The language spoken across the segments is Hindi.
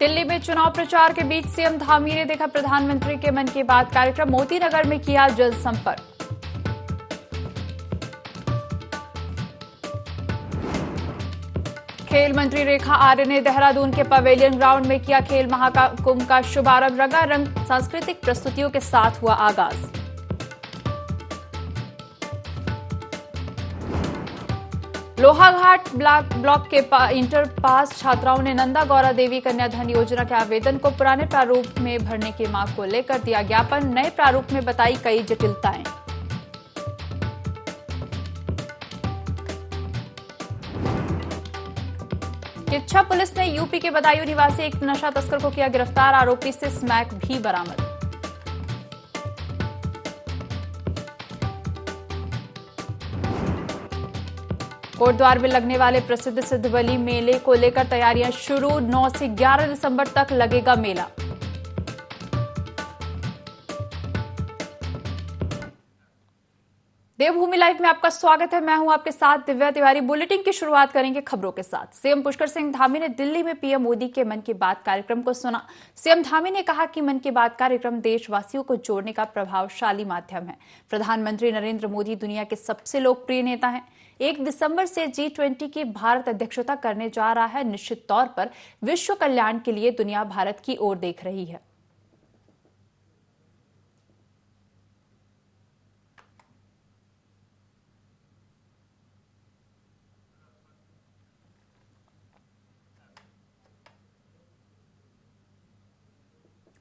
दिल्ली में चुनाव प्रचार के बीच सीएम धामी ने देखा प्रधानमंत्री के मन की बात कार्यक्रम। मोती नगर में किया जनसंपर्क। खेल मंत्री रेखा आर्य ने देहरादून के पवेलियन ग्राउंड में किया खेल महाकुंभ का शुभारंभ। रंगारंग सांस्कृतिक प्रस्तुतियों के साथ हुआ आगाज। लोहाघाट ब्लॉक के इंटर पास छात्राओं ने नंदा गौरा देवी कन्याधन योजना के आवेदन को पुराने प्रारूप में भरने की मांग को लेकर दिया ज्ञापन। नए प्रारूप में बताई कई जटिलताएं। किच्छा पुलिस ने यूपी के बदायूं निवासी एक नशा तस्कर को किया गिरफ्तार। आरोपी से स्मैक भी बरामद। कोटद्वार में लगने वाले प्रसिद्ध सिद्धबली मेले को लेकर तैयारियां शुरू। 9 से 11 दिसंबर तक लगेगा मेला। देवभूमि लाइव में आपका स्वागत है। मैं हूं आपके साथ दिव्या तिवारी। बुलेटिन की शुरुआत करेंगे खबरों के साथ। सीएम पुष्कर सिंह धामी ने दिल्ली में पीएम मोदी के मन की बात कार्यक्रम को सुना। सीएम धामी ने कहा कि मन की बात कार्यक्रम देशवासियों को जोड़ने का प्रभावशाली माध्यम है। प्रधानमंत्री नरेंद्र मोदी दुनिया के सबसे लोकप्रिय नेता हैं। 1 दिसंबर से G20 की भारत अध्यक्षता करने जा रहा है। निश्चित तौर पर विश्व कल्याण के लिए दुनिया भारत की ओर देख रही है।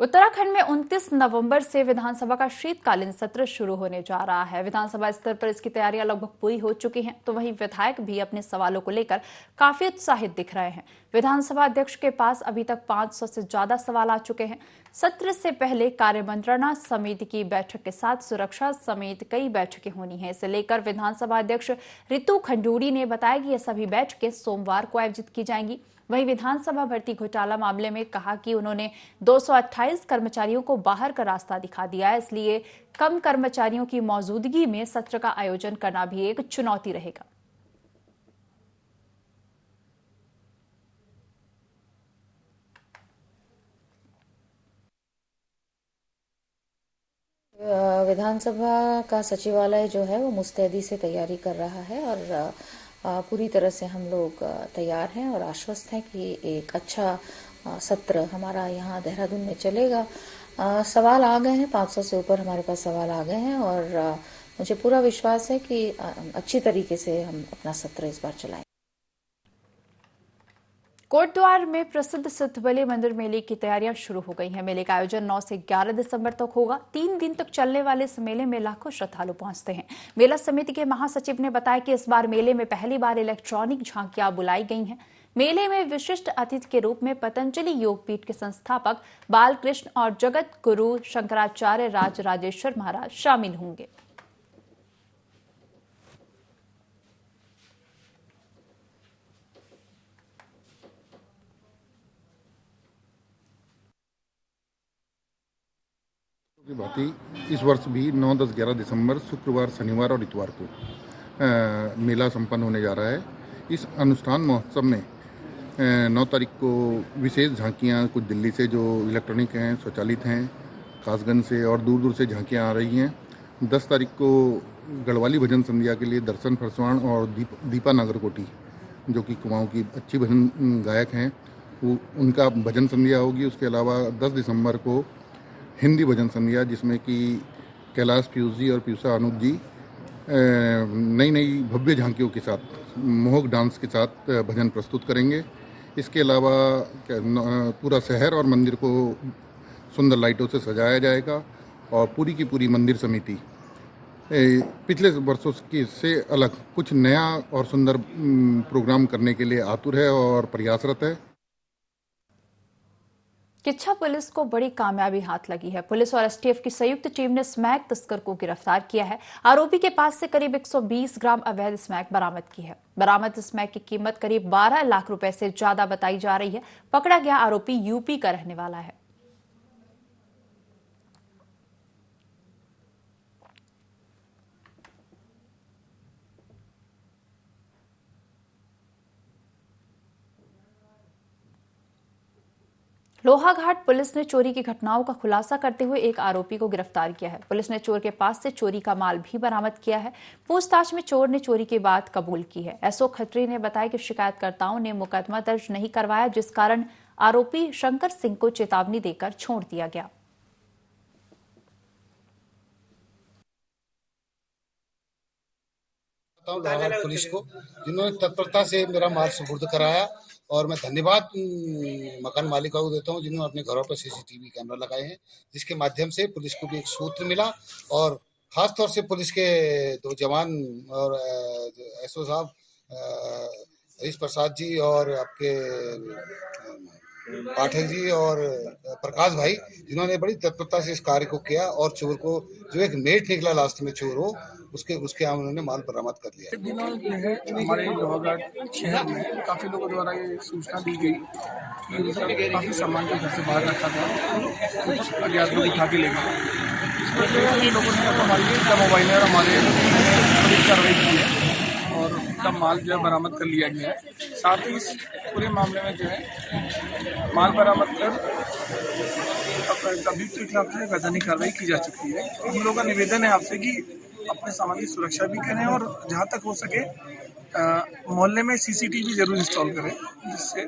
उत्तराखंड में 29 नवंबर से विधानसभा का शीतकालीन सत्र शुरू होने जा रहा है। विधानसभा स्तर पर इसकी तैयारियां लगभग पूरी हो चुकी हैं, तो वहीं विधायक भी अपने सवालों को लेकर काफी उत्साहित दिख रहे हैं। विधानसभा अध्यक्ष के पास अभी तक 500 से ज्यादा सवाल आ चुके हैं। सत्र से पहले कार्यमंत्रणा समिति की बैठक के साथ सुरक्षा समेत कई बैठकें होनी है। इसे लेकर विधानसभा अध्यक्ष रितु खंडूड़ी ने बताया कि ये सभी बैठकें सोमवार को आयोजित की जाएंगी। वहीं विधानसभा भर्ती घोटाला मामले में कहा कि उन्होंने 228 कर्मचारियों को बाहर का रास्ता दिखा दिया है, इसलिए कम कर्मचारियों की मौजूदगी में सत्र का आयोजन करना भी एक चुनौती रहेगा। विधानसभा का सचिवालय जो है वो मुस्तैदी से तैयारी कर रहा है और पूरी तरह से हम लोग तैयार हैं और आश्वस्त हैं कि एक अच्छा सत्र हमारा यहाँ देहरादून में चलेगा। सवाल आ गए हैं, 500 से ऊपर हमारे पास सवाल आ गए हैं और मुझे पूरा विश्वास है कि अच्छी तरीके से हम अपना सत्र इस बार चलाएंगे। कोटद्वार में प्रसिद्ध सिद्धबली मंदिर मेले की तैयारियां शुरू हो गई हैं। मेले का आयोजन 9 से 11 दिसंबर तक होगा। 3 दिन तक चलने वाले इस मेले में लाखों श्रद्धालु पहुंचते हैं। मेला समिति के महासचिव ने बताया कि इस बार मेले में पहली बार इलेक्ट्रॉनिक झांकियां बुलाई गई हैं। मेले में विशिष्ट अतिथि के रूप में पतंजलि योगपीठ के संस्थापक बालकृष्ण और जगत गुरु शंकराचार्य राजराजेश्वर महाराज शामिल होंगे। की भांति इस वर्ष भी 9, 10, 11 दिसंबर शुक्रवार, शनिवार और इतवार को मेला संपन्न होने जा रहा है। इस अनुष्ठान महोत्सव में 9 तारीख को विशेष झांकियां कुछ दिल्ली से जो इलेक्ट्रॉनिक हैं, स्वचालित हैं, कासगंज से और दूर दूर से झांकियां आ रही हैं। 10 तारीख को गढ़वाली भजन संध्या के लिए दर्शन फरसवाण और दीपा नागरकोटी जो कि कुमाऊं की अच्छी भजन गायक हैं वो उनका भजन संध्या होगी। उसके अलावा 10 दिसंबर को हिंदी भजन संध्या जिसमें कि कैलाश पीयूष जी और पीयूषा अनुज जी नई नई भव्य झांकियों के साथ मोहक डांस के साथ भजन प्रस्तुत करेंगे। इसके अलावा पूरा शहर और मंदिर को सुंदर लाइटों से सजाया जाएगा और पूरी की पूरी मंदिर समिति पिछले वर्षों की से अलग कुछ नया और सुंदर प्रोग्राम करने के लिए आतुर है और प्रयासरत है। किच्छा पुलिस को बड़ी कामयाबी हाथ लगी है। पुलिस और एसटीएफ की संयुक्त टीम ने स्मैक तस्कर को गिरफ्तार किया है। आरोपी के पास से करीब 120 ग्राम अवैध स्मैक बरामद की है। बरामद स्मैक की कीमत करीब 12 लाख रुपए से ज्यादा बताई जा रही है। पकड़ा गया आरोपी यूपी का रहने वाला है। लोहाघाट पुलिस ने चोरी की घटनाओं का खुलासा करते हुए एक आरोपी को गिरफ्तार किया है। पुलिस ने चोर के पास से चोरी का माल भी बरामद किया है। पूछताछ में चोर ने चोरी की बात कबूल की है। एसओ खत्री ने बताया कि शिकायतकर्ताओं ने मुकदमा दर्ज नहीं करवाया, जिस कारण आरोपी शंकर सिंह को चेतावनी देकर छोड़ दिया गया। लोहाघाट पुलिस को, जिन्होंने तत्परता से मेरा माल सुपुर्द कराया, और मैं धन्यवाद मकान मालिकों को देता हूं, जिन्होंने अपने घरों पर सीसीटीवी कैमरा लगाए हैं, जिसके माध्यम से पुलिस को भी एक सूत्र मिला। और खास तौर से पुलिस के दो जवान और एसओ साहब हरीश प्रसाद जी और आपके पाठक जी और प्रकाश भाई, जिन्होंने बड़ी तत्परता से इस कार्य को किया, और चोर को जो एक मेट निकला लास्ट में चोर हो, उसके उन्होंने माल बरामद कर लिया। दिनों जो है हमारे लोहाघाट शहर में काफ़ी लोगों द्वारा ये सूचना दी गई कि उनका काफ़ी सामान जो घर से बाहर रखा था कुछ अज्ञात लोग उठा के ले गए। इस पर जो है लोगों ने हमारी मोबाइल और हमारे पुलिस कार्रवाई की है और उनका माल जो है बरामद कर लिया गया है। साथ ही इस पूरे मामले में जो है माल बरामद कर अभियुक्त के खिलाफ वैधानिक कार्रवाई की जा चुकी है। हम लोगों का निवेदन है आपसे कि अपने सामान की सुरक्षा भी करें और जहाँ तक हो सके मोहल्ले में सीसीटीवी जरूर इंस्टॉल करें, जिससे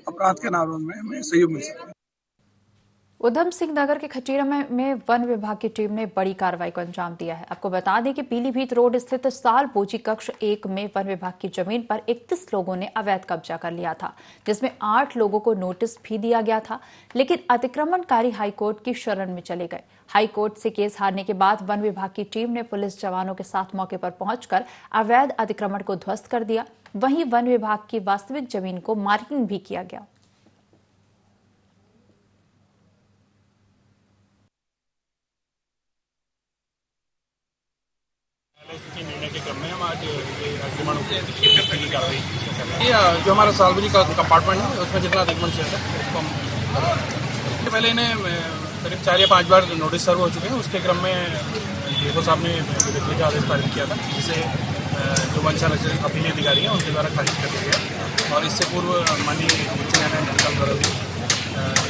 अपराध के नारों में हमें सहयोग मिल सके। उधम सिंह नगर के खटीरा में वन विभाग की टीम ने बड़ी कार्रवाई को अंजाम दिया है। आपको बता दें कि पीलीभीत रोड स्थित साल बोची कक्ष 1 में वन विभाग की जमीन पर 31 लोगों ने अवैध कब्जा कर लिया था, जिसमें 8 लोगों को नोटिस भी दिया गया था, लेकिन अतिक्रमणकारी हाईकोर्ट की शरण में चले गए। हाईकोर्ट से केस हारने के बाद वन विभाग की टीम ने पुलिस जवानों के साथ मौके पर पहुंचकर अवैध अतिक्रमण को ध्वस्त कर दिया। वहीं वन विभाग की वास्तविक जमीन को मार्किंग भी किया गया। निर्णय के क्रम में हम आज अतिक्रमणों की कार्रवाई ये जो हमारा सालबरी का कंपार्टमेंट है, उसमें जितना अतिक्रमण क्षेत्र है उसको हम पहले इन्हें करीब 4 या 5 बार नोटिस सर्व हो चुके हैं। उसके क्रम में डीएफओ साहब ने विवेचना का आदेश पारित किया था, जिसे जो वन संरक्षण अपील अधिकारी हैं उनके द्वारा खारिज कर दिया गया। और इससे पूर्व माननीय उच्च न्यायालय द्वारा भी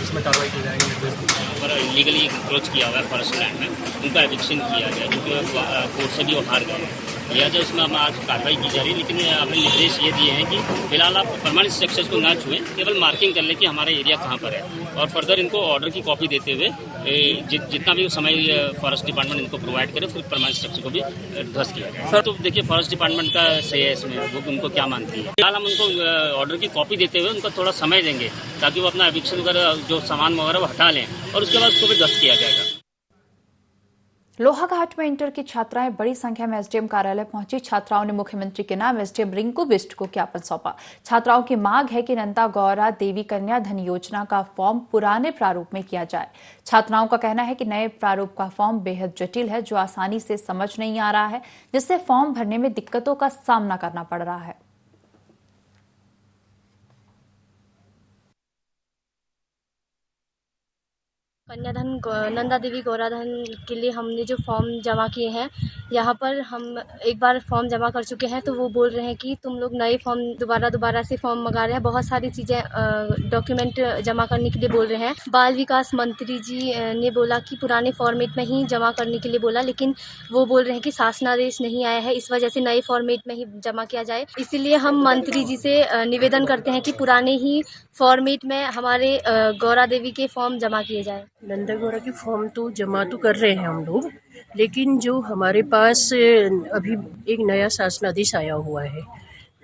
इसमें कार्रवाई की जाएगी। पर इलीगली अप्रोच किया हुआ है फॉरेस्ट लैंड में, उनका एविक्शन किया गया, क्योंकि कोर्ट से भी वो हार गए। लिहाजा उसमें हम आज कार्रवाई की जा रही है, लेकिन हमें निर्देश ये दिए हैं कि फिलहाल आप परमानेंट स्ट्रक्चर्स को ना छुएं, केवल मार्किंग कर लें कि हमारा एरिया कहाँ पर है, और फर्दर इनको ऑर्डर की कॉपी देते हुए जितना भी समय फॉरेस्ट डिपार्टमेंट इनको प्रोवाइड करे, फिर परमानेंट स्ट्रक्चर को भी ध्वस्त किया जाए। सर तो देखिए फॉरेस्ट डिपार्टमेंट का सही है इसमें, वो उनको क्या मानती है। फिलहाल हम उनको ऑर्डर की कॉपी देते हुए उनको थोड़ा समय देंगे, ताकि वो अपना एविक्शन वगैरह जो सामान वगैरह वो हटा लें, और उसके बाद उसको भी ध्वस्त किया जाएगा। लोहाघाट में इंटर की छात्राएं बड़ी संख्या में एसडीएम कार्यालय पहुंची। छात्राओं ने मुख्यमंत्री के नाम एसडीएम रिंकू बिष्ट को ज्ञापन सौंपा। छात्राओं की मांग है कि नंदा गौरा देवी कन्या धन योजना का फॉर्म पुराने प्रारूप में किया जाए। छात्राओं का कहना है कि नए प्रारूप का फॉर्म बेहद जटिल है, जो आसानी से समझ नहीं आ रहा है, जिससे फॉर्म भरने में दिक्कतों का सामना करना पड़ रहा है। कन्याधन नंदा देवी गौराधन के लिए हमने जो फॉर्म जमा किए हैं, यहाँ पर हम एक बार फॉर्म जमा कर चुके हैं, तो वो बोल रहे हैं कि तुम लोग नए फॉर्म दोबारा से फॉर्म मंगा रहे हैं। बहुत सारी चीज़ें डॉक्यूमेंट जमा करने के लिए बोल रहे हैं। बाल विकास मंत्री जी ने बोला कि पुराने फॉर्मेट में ही जमा करने के लिए बोला, लेकिन वो बोल रहे हैं कि शासनादेश नहीं आया है, इस वजह से नए फॉर्मेट में ही जमा किया जाए। इसीलिए हम मंत्री जी से निवेदन करते हैं कि पुराने ही फॉर्मेट में हमारे गौरा देवी के फॉर्म जमा किए जाए। नंदा गौरा के फॉर्म तो जमा तो कर रहे हैं हम लोग, लेकिन जो हमारे पास अभी एक नया शासनादेश आया हुआ है,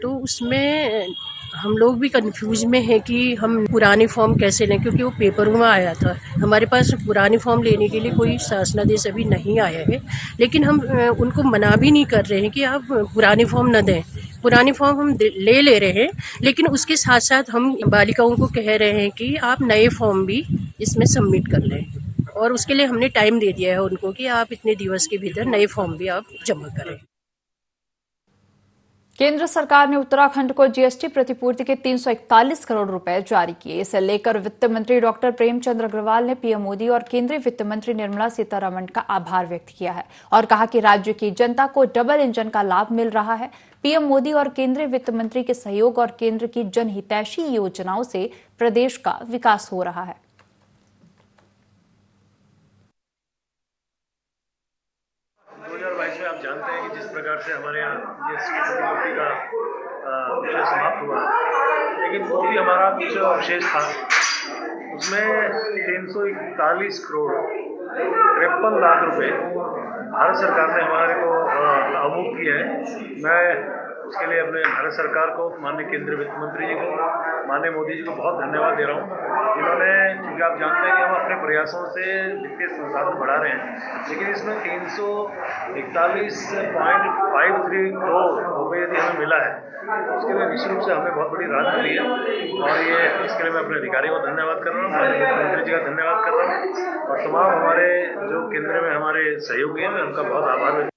तो उसमें हम लोग भी कंफ्यूज में हैं कि हम पुराने फॉर्म कैसे लें, क्योंकि वो पेपरों में आया था। हमारे पास पुराने फॉर्म लेने के लिए कोई शासनादेश अभी नहीं आया है, लेकिन हम उनको मना भी नहीं कर रहे हैं कि आप पुराने फॉर्म न दें। पुराने फॉर्म हम ले रहे हैं, लेकिन उसके साथ साथ हम बालिकाओं को कह रहे हैं कि आप नए फॉर्म भी इसमें सबमिट कर लें, और उसके लिए हमने टाइम दे दिया है उनको कि आप इतने दिवस के भीतर नए फॉर्म भी आप जमा करें। केंद्र सरकार ने उत्तराखंड को जीएसटी प्रतिपूर्ति के 341 करोड़ रुपए जारी किए। इसे लेकर वित्त मंत्री डॉक्टर प्रेमचंद अग्रवाल ने पीएम मोदी और केंद्रीय वित्त मंत्री निर्मला सीतारमण का आभार व्यक्त किया है और कहा कि राज्य की जनता को डबल इंजन का लाभ मिल रहा है। पीएम मोदी और केंद्रीय वित्त मंत्री के सहयोग और केंद्र की जनहितैषी योजनाओं से प्रदेश का विकास हो रहा है। से हमारे यहाँ जीएसटी प्रतिपूर्ति का विषय समाप्त हुआ, लेकिन वो भी हमारा कुछ अवशेष था। उसमें 341 करोड़ 53 लाख रुपए भारत सरकार ने हमारे को अवमुक्त किए हैं। मैं उसके लिए अपने भारत सरकार को, माननीय केंद्रीय वित्त मंत्री जी को, माननीय मोदी जी को बहुत धन्यवाद दे रहा हूँ। जिन्होंने, क्योंकि आप जानते हैं कि हम अपने प्रयासों से वित्तीय संसाधन बढ़ा रहे हैं, लेकिन इसमें 341.53 करोड़ रुपये यदि हमें मिला है तो उसके लिए निश्चित रूप से हमें बहुत बड़ी राहत मिली है। और ये इसके लिए मैं अपने अधिकारियों को धन्यवाद कर रहा हूँ, माननीय मुख्यमंत्री जी का धन्यवाद कर रहा हूँ, और तमाम हमारे जो केंद्र में हमारे सहयोगी हैं, मैं उनका बहुत आभार व्यक्त।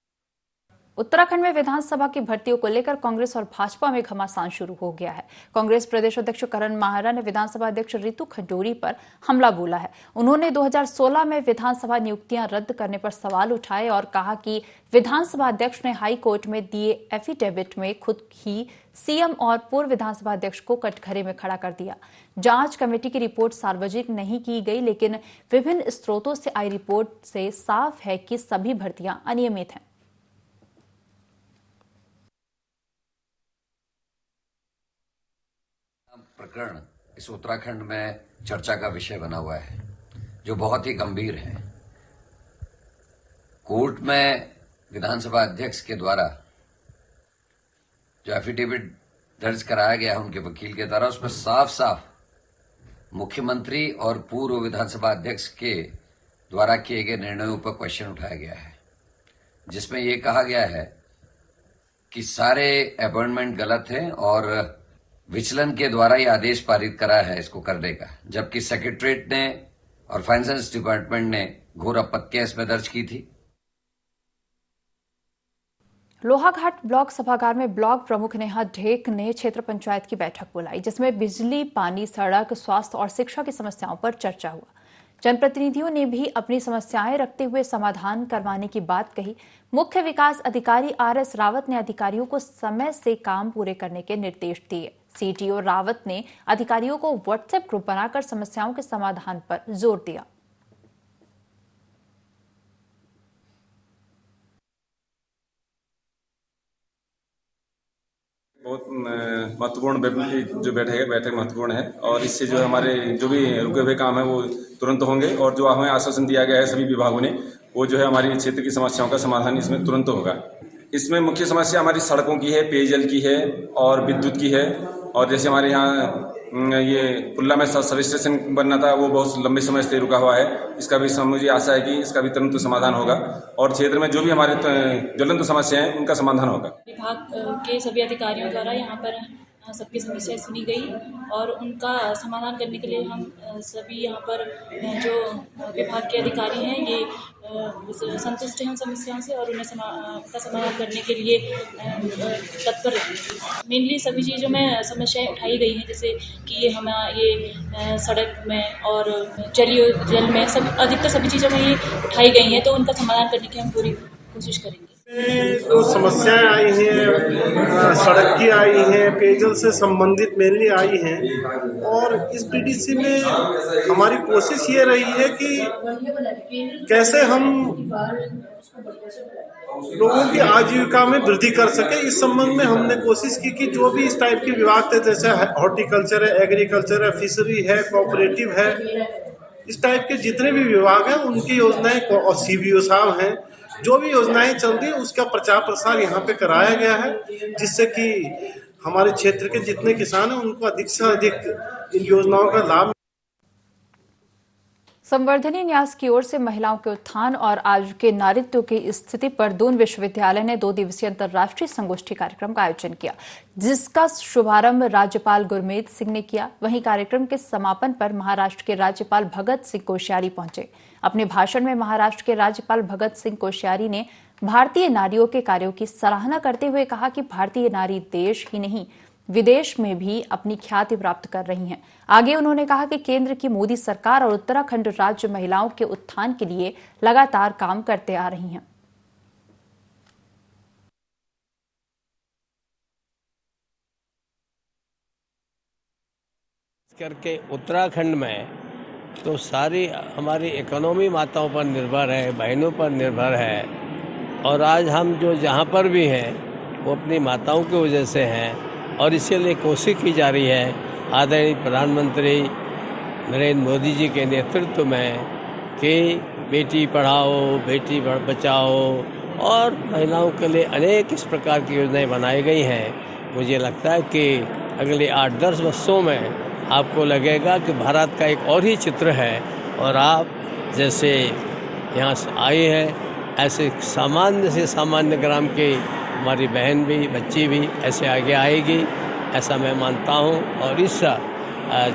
उत्तराखंड में विधानसभा की भर्तियों को लेकर कांग्रेस और भाजपा में घमासान शुरू हो गया है। कांग्रेस प्रदेश अध्यक्ष करण माहरा ने विधानसभा अध्यक्ष रितु खजूरी पर हमला बोला है। उन्होंने 2016 में विधानसभा नियुक्तियां रद्द करने पर सवाल उठाए और कहा कि विधानसभा अध्यक्ष ने हाई कोर्ट में दिए एफिडेविट में खुद ही सीएम और पूर्व विधानसभा अध्यक्ष को कटघरे में खड़ा कर दिया। जांच कमेटी की रिपोर्ट सार्वजनिक नहीं की गई, लेकिन विभिन्न स्रोतों से आई रिपोर्ट से साफ है कि सभी भर्तियां अनियमित हैं। प्रकरण इस उत्तराखंड में चर्चा का विषय बना हुआ है, जो बहुत ही गंभीर है। कोर्ट में विधानसभा अध्यक्ष के द्वारा जो एफिडेविट दर्ज कराया गया है उनके वकील के द्वारा, उसमें साफ साफ मुख्यमंत्री और पूर्व विधानसभा अध्यक्ष के द्वारा किए गए निर्णयों पर क्वेश्चन उठाया गया है, जिसमें यह कहा गया है कि सारे अपॉइंटमेंट गलत हैं और विचलन के द्वारा ये आदेश पारित करा है इसको करने का, जबकि सेक्रेटरीट ने और फाइनेंस डिपार्टमेंट ने घोर आपत्तियां इसमें दर्ज की थी। लोहाघाट ब्लॉक सभागार में ब्लॉक प्रमुख नेहा ढेक ने क्षेत्र पंचायत की बैठक बुलाई, जिसमें बिजली, पानी, सड़क, स्वास्थ्य और शिक्षा की समस्याओं पर चर्चा हुआ। जनप्रतिनिधियों ने भी अपनी समस्याएं रखते हुए समाधान करवाने की बात कही। मुख्य विकास अधिकारी आरएस रावत ने अधिकारियों को समय से काम पूरे करने के निर्देश दिए। सीटीओ रावत ने अधिकारियों को व्हाट्सएप ग्रुप बनाकर समस्याओं के समाधान पर जोर दिया। बहुत महत्वपूर्ण जो बैठक महत्वपूर्ण है, और इससे जो हमारे जो भी रुके हुए काम है वो तुरंत होंगे, और जो हमें आश्वासन दिया गया है सभी विभागों ने, वो जो है हमारी क्षेत्र की समस्याओं का समाधान इसमें तुरंत होगा। इसमें मुख्य समस्या हमारी सड़कों की है, पेयजल की है और विद्युत की है। और जैसे हमारे यहाँ ये कुल्ला में सब स्टेशन बनना था, वो बहुत लंबे समय से रुका हुआ है। इसका भी मुझे आशा है कि इसका भी तुरंत समाधान होगा, और क्षेत्र में जो भी हमारे ज्वलंत समस्या हैं उनका समाधान होगा। विभाग के सभी अधिकारियों द्वारा यहाँ पर सबकी समस्याएं सुनी गई, और उनका समाधान करने के लिए हम सभी यहाँ पर जो विभाग के अधिकारी हैं ये संतुष्ट हैं उन समस्याओं से, और उन्हें का समाधान करने के लिए तत्पर हैं। मेनली सभी चीज़ों में समस्याएं उठाई गई हैं, जैसे कि ये सड़क में और जल में सब अधिकतर सभी चीज़ों में ये उठाई गई हैं, तो उनका समाधान करने की हम पूरी कोशिश करेंगे। जो समस्याएं आई हैं, सड़क की आई हैं, पेयजल से संबंधित मेनली आई हैं, और इस पीडीसी में हमारी कोशिश ये रही है कि कैसे हम लोगों की आजीविका में वृद्धि कर सके। इस संबंध में हमने कोशिश की कि जो भी इस टाइप के विभाग थे, जैसे हॉर्टिकल्चर है, एग्रीकल्चर है, फिशरी है, कोऑपरेटिव है, इस टाइप के जितने भी विभाग हैं उनकी योजनाएं, और सीबीओ साहब हैं, जो भी योजनाएं चल रही है उसका प्रचार प्रसार यहाँ पे कराया गया है, जिससे कि हमारे क्षेत्र के जितने किसान हैं उनको अधिक से अधिक इन योजनाओं का लाभ। संवर्धनी न्यास की ओर से महिलाओं के उत्थान और आज के नारीत्व की स्थिति पर दून विश्वविद्यालय ने 2 दिवसीय अंतर्राष्ट्रीय संगोष्ठी कार्यक्रम का आयोजन किया, जिसका शुभारंभ राज्यपाल गुरमीत सिंह ने किया। वहीं कार्यक्रम के समापन पर महाराष्ट्र के राज्यपाल भगत सिंह कोश्यारी पहुंचे। अपने भाषण में महाराष्ट्र के राज्यपाल भगत सिंह कोश्यारी ने भारतीय नारियों के कार्यों की सराहना करते हुए कहा कि भारतीय नारी देश ही नहीं विदेश में भी अपनी ख्याति प्राप्त कर रही हैं। आगे उन्होंने कहा कि केंद्र की मोदी सरकार और उत्तराखंड राज्य महिलाओं के उत्थान के लिए लगातार काम करते आ रही हैं। करके उत्तराखंड में तो सारी हमारी इकोनॉमी माताओं पर निर्भर है, बहनों पर निर्भर है, और आज हम जो जहाँ पर भी हैं वो अपनी माताओं की वजह से हैं, और इसके लिए कोशिश की जा रही है आदरणीय प्रधानमंत्री नरेंद्र मोदी जी के नेतृत्व में कि बेटी पढ़ाओ, बेटी बचाओ, और महिलाओं के लिए अनेक इस प्रकार की योजनाएं बनाई गई हैं। मुझे लगता है कि अगले 8-10 वर्षों में आपको लगेगा कि भारत का एक और ही चित्र है, और आप जैसे यहाँ से आए हैं ऐसे सामान्य से सामान्य ग्राम के हमारी बहन भी, बच्ची भी ऐसे आगे आएगी, ऐसा मैं मानता हूँ। और इस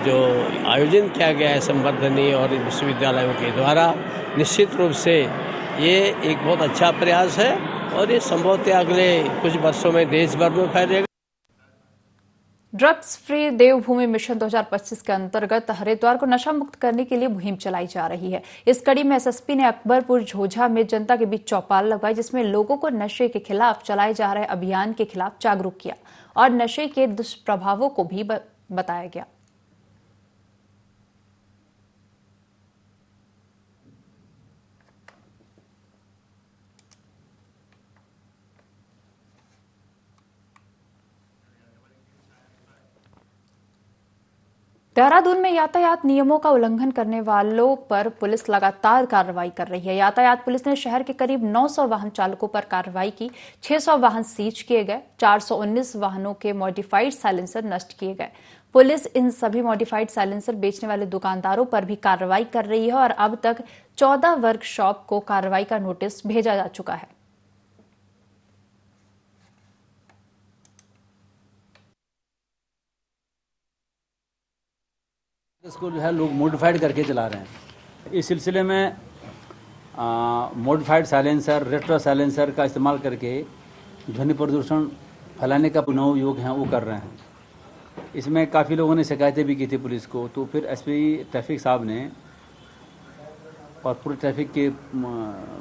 जो आयोजन किया गया है संवर्धनी और विश्वविद्यालयों के द्वारा, निश्चित रूप से ये एक बहुत अच्छा प्रयास है, और ये संभवतः अगले कुछ वर्षों में देश भर में फैलेगा। ड्रग्स फ्री देवभूमि मिशन 2025 के अंतर्गत हरिद्वार को नशा मुक्त करने के लिए मुहिम चलाई जा रही है। इस कड़ी में एसएसपी ने अकबरपुर झोझा में जनता के बीच चौपाल लगवाई, जिसमें लोगों को नशे के खिलाफ चलाए जा रहे अभियान के खिलाफ जागरूक किया और नशे के दुष्प्रभावों को भी बताया गया। देहरादून में यातायात नियमों का उल्लंघन करने वालों पर पुलिस लगातार कार्रवाई कर रही है। यातायात पुलिस ने शहर के करीब 900 वाहन चालकों पर कार्रवाई की, 600 वाहन सीज किए गए, 419 वाहनों के मॉडिफाइड साइलेंसर नष्ट किए गए। पुलिस इन सभी मॉडिफाइड साइलेंसर बेचने वाले दुकानदारों पर भी कार्रवाई कर रही है और अब तक 14 वर्कशॉप को कार्रवाई का नोटिस भेजा जा चुका है। इसको जो है लोग मॉडिफाइड करके चला रहे हैं। इस सिलसिले में मॉडिफाइड साइलेंसर, रेट्रो साइलेंसर का इस्तेमाल करके ध्वनि प्रदूषण फैलाने का पुनः योग है वो कर रहे हैं। इसमें काफ़ी लोगों ने शिकायतें भी की थी पुलिस को, तो फिर एसपी ट्रैफिक साहब ने और पूरे ट्रैफिक के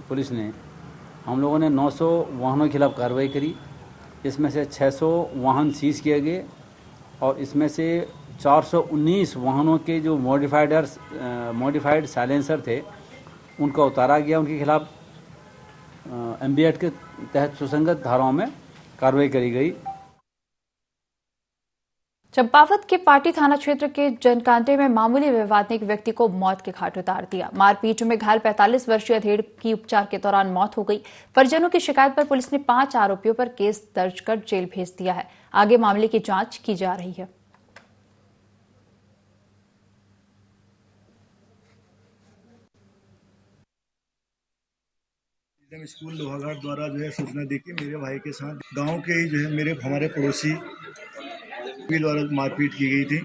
पुलिस ने, हम लोगों ने 900 वाहनों के खिलाफ कार्रवाई करी। इसमें से 600 वाहन सीज किए गए और इसमें से 419 वाहनों के जो मॉडिफाइड साइलेंसर थे उनका उतारा गया। उनके खिलाफ एमबी एक्ट के तहत सुसंगत धाराओं में कार्रवाई करी गई। चंपावत के पाटी थाना क्षेत्र के जनकांटे में मामूली विवाद ने एक व्यक्ति को मौत के घाट उतार दिया। मारपीट में घायल 45 वर्षीय अधेड़ की उपचार के दौरान मौत हो गई। परिजनों की शिकायत पर पुलिस ने 5 आरोपियों पर केस दर्ज कर जेल भेज दिया है। आगे मामले की जांच की जा रही है। स्कूल लोहाघाट द्वारा जो है सूचना दी कि मेरे भाई के साथ गांव के ही जो है हमारे पड़ोसी द्वारा मारपीट की गई थी।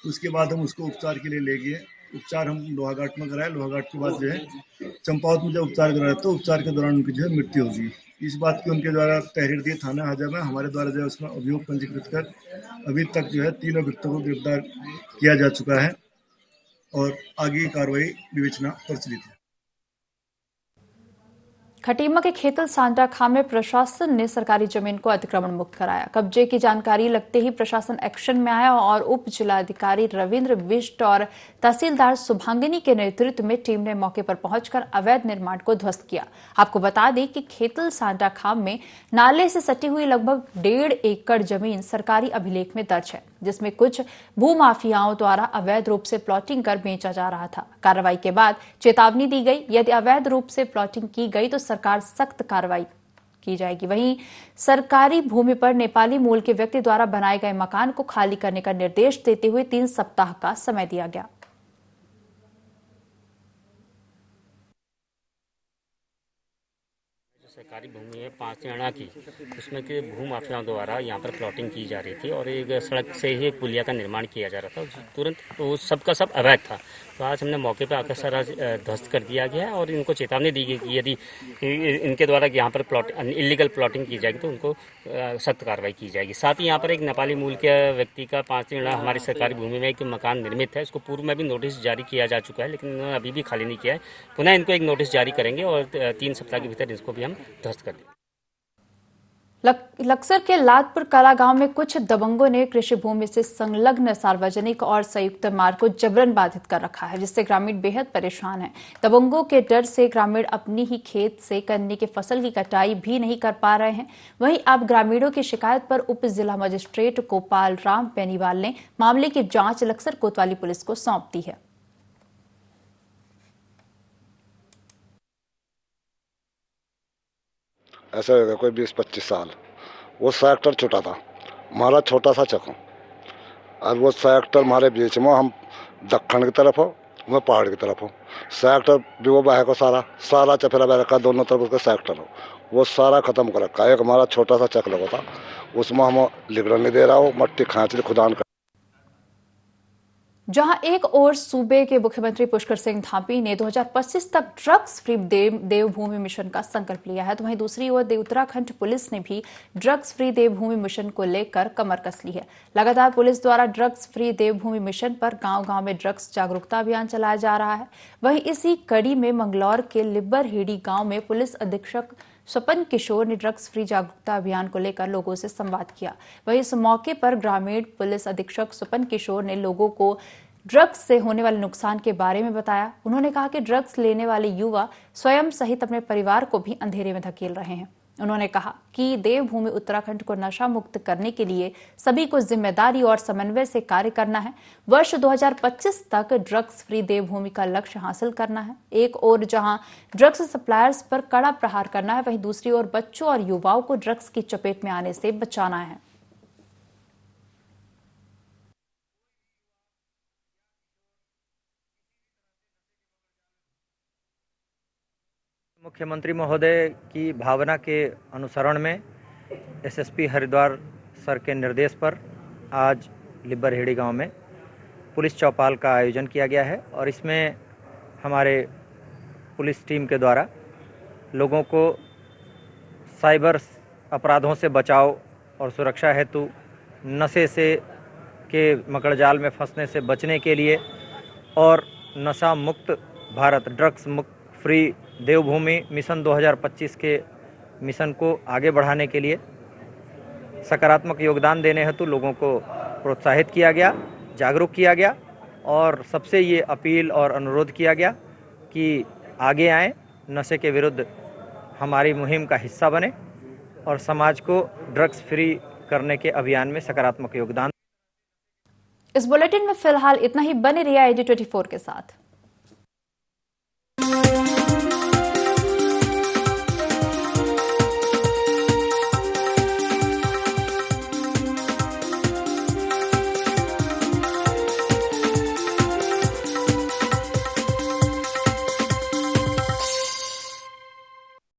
उसके बाद हम उसको उपचार के लिए ले गए। उपचार हम लोहाघाट में कराए। लोहाघाट के बाद जो है चंपावत में जब उपचार कराया तो उपचार के दौरान उनकी जो है मृत्यु हो गई। इस बात की उनके द्वारा तहरीर दी थाना हाजा में। हमारे द्वारा जो है उसमें अभियोग पंजीकृत कर अभी तक जो है 3 अभियुक्तों को गिरफ्तार किया जा चुका है और आगे की कार्रवाई विवेचना प्रचलित है। खटीमा के खेतल सांडा खां में प्रशासन ने सरकारी जमीन को अतिक्रमण मुक्त कराया। कब्जे की जानकारी लगते ही प्रशासन एक्शन में आया और उप जिलाधिकारी रविंद्र बिष्ट और तहसीलदार शुभांगिनी के नेतृत्व में टीम ने मौके पर पहुंचकर अवैध निर्माण को ध्वस्त किया। आपको बता दें कि खेतल सांडा खां में नाले से सटी हुई लगभग 1.5 एकड़ जमीन सरकारी अभिलेख में दर्ज है, जिसमें कुछ भूमाफियाओं द्वारा अवैध रूप से प्लॉटिंग कर बेचा जा रहा था। कार्रवाई के बाद चेतावनी दी गई, यदि अवैध रूप से प्लॉटिंग की गई तो सरकार सख्त कार्रवाई की जाएगी। वहीं सरकारी भूमि पर नेपाली मूल के व्यक्ति द्वारा बनाए गए मकान को खाली करने का निर्देश देते हुए 3 सप्ताह का समय दिया गया। सरकारी भूमि है 5 एड़ा की, उसमें के भूमाफियाओं द्वारा यहाँ पर प्लॉटिंग की जा रही थी और एक सड़क से ही एक पुलिया का निर्माण किया जा रहा था। तुरंत तो सब का सब अवैध था। तो आज हमने मौके पर आकर सारा ध्वस्त कर दिया गया है और इनको चेतावनी दी गई कि यदि इनके द्वारा यहाँ पर इलीगल प्लॉटिंग की जाएगी तो उनको सख्त कार्रवाई की जाएगी। साथ ही यहाँ पर एक नेपाली मूल के व्यक्ति का 5 एड़ा हमारी सरकारी भूमि में एक मकान निर्मित है। इसको पूर्व में भी नोटिस जारी किया जा चुका है, लेकिन उन्होंने अभी भी खाली नहीं किया है। पुनः इनको एक नोटिस जारी करेंगे और 3 सप्ताह के भीतर इसको भी हम ध्वस्त कर देंगे। लक्सर के लादपुर कला गांव में कुछ दबंगों ने कृषि भूमि से संलग्न सार्वजनिक और संयुक्त मार्ग को जबरन बाधित कर रखा है, जिससे ग्रामीण बेहद परेशान हैं। दबंगों के डर से ग्रामीण अपनी ही खेत से गन्ने की फसल की कटाई भी नहीं कर पा रहे हैं। वहीं अब ग्रामीणों की शिकायत पर उप जिला मजिस्ट्रेट गोपाल राम बेनीवाल ने मामले की जांच लक्सर कोतवाली पुलिस को सौंप दी है। ऐसा होगा कोई 20-25 साल। वो सेक्टर छोटा था, हमारा छोटा सा चक, और वो सेक्टर हमारे बीच में, हम दक्षिण की तरफ हो, मैं पहाड़ की तरफ हो। सेक्टर भी वो बाहर को सारा चफेरा बह रखा, दोनों तरफ उसका सेक्टर हो, वो सारा खत्म कर रखा है। एक हमारा छोटा सा चक लगा था, उसमें हम लिगड़न नहीं दे रहा हो, मट्टी खाँच ले खुदान कर। जहां एक ओर सूबे के मुख्यमंत्री पुष्कर सिंह धामी ने 2025 तक ड्रग्स फ्री देवभूमि मिशन का संकल्प लिया है, तो वहीं दूसरी ओर उत्तराखंड पुलिस ने भी ड्रग्स फ्री देवभूमि मिशन को लेकर कमर कस ली है। लगातार पुलिस द्वारा ड्रग्स फ्री देवभूमि मिशन पर गांव-गांव में ड्रग्स जागरूकता अभियान चलाया जा रहा है। वहीं इसी कड़ी में मंगलौर के लिब्बरहेड़ी गांव में पुलिस अधीक्षक स्वपन किशोर ने ड्रग्स फ्री जागरूकता अभियान को लेकर लोगों से संवाद किया। वहीं इस मौके पर ग्रामीण पुलिस अधीक्षक स्वपन किशोर ने लोगों को ड्रग्स से होने वाले नुकसान के बारे में बताया। उन्होंने कहा कि ड्रग्स लेने वाले युवा स्वयं सहित अपने परिवार को भी अंधेरे में धकेल रहे हैं। उन्होंने कहा कि देवभूमि उत्तराखंड को नशा मुक्त करने के लिए सभी को जिम्मेदारी और समन्वय से कार्य करना है। वर्ष 2025 तक ड्रग्स फ्री देवभूमि का लक्ष्य हासिल करना है। एक ओर जहां ड्रग्स सप्लायर्स पर कड़ा प्रहार करना है, वहीं दूसरी ओर बच्चों और युवाओं को ड्रग्स की चपेट में आने से बचाना है। मुख्यमंत्री महोदय की भावना के अनुसरण में एसएसपी हरिद्वार सर के निर्देश पर आज लिब्बरहेड़ी गांव में पुलिस चौपाल का आयोजन किया गया है और इसमें हमारे पुलिस टीम के द्वारा लोगों को साइबर अपराधों से बचाव और सुरक्षा हेतु नशे से के मकड़जाल में फंसने से बचने के लिए और नशा मुक्त भारत ड्रग्स मुक्त फ्री देवभूमि मिशन 2025 के मिशन को आगे बढ़ाने के लिए सकारात्मक योगदान देने हेतु लोगों को प्रोत्साहित किया गया, जागरूक किया गया और सबसे ये अपील और अनुरोध किया गया कि आगे आएं, नशे के विरुद्ध हमारी मुहिम का हिस्सा बने और समाज को ड्रग्स फ्री करने के अभियान में सकारात्मक योगदान। इस बुलेटिन में फिलहाल इतना ही। बने रहिए ID24 के साथ।